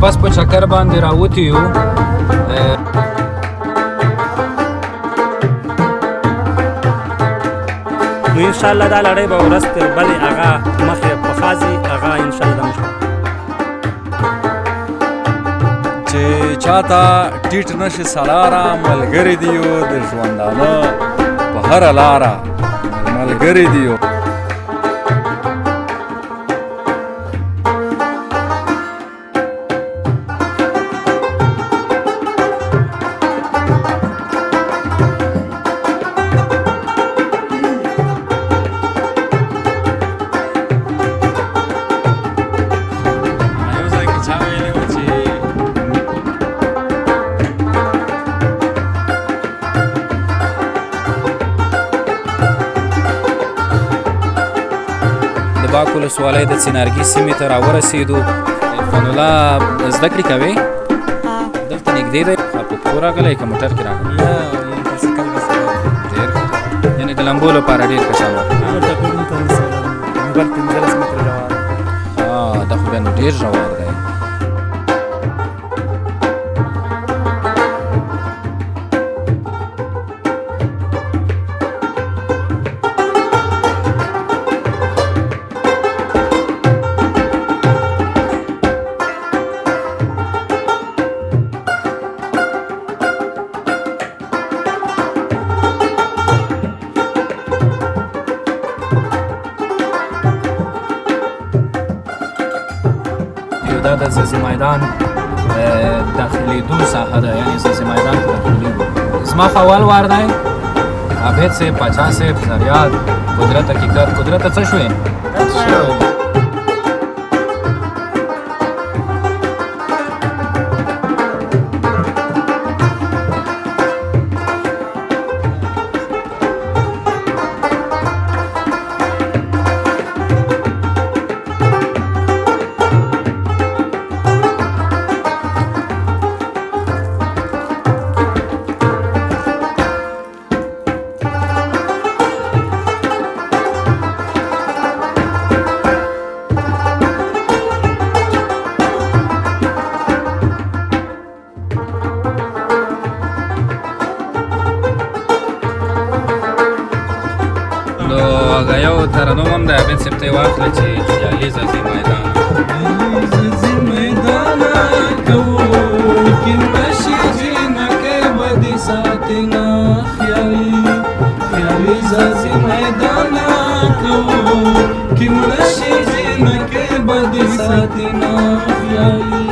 بس په چکر باندې راوتي یو. نو انشاءالله دا لړۍ به ورځ تر بلې هغه مخې په خاځي هغه انشاءالله چې چاته ټیټ نشي سلاره ملګری دی یو د ژوندانه په هره لاره ملګری دی یو. باک ولسوالۍ د څنارګي سیمې ته راورسېدو. عرفان الله زده کړې کوې؟ دلته نږدې دی؟ په پښو راغلی که موټر کې راغلی؟ ډېر ښه. یعنې د لمبو لپاره ډېر ښه شان دا خو بیا نو ډېر ژور دی. دا د زلزلې میدان داخلېدو ساحه ده، یعنې زلزلې میدان ته داخلېږو. زما خو اول وار دی. عابد صاحب، پاچا صاحب، زریاد، قدرت حقیقت. قدرت څه شوې؟ هغه یو ترنم هم د عابد صاحب ته یې واخله چې خیالي زلزلې میدان زلزلې میدانه کوو کې مشي جنکې به دې ساتي نه خیالي زلزلې میدانه کوو کې مشي جنکې به دې ساتي نه خیالي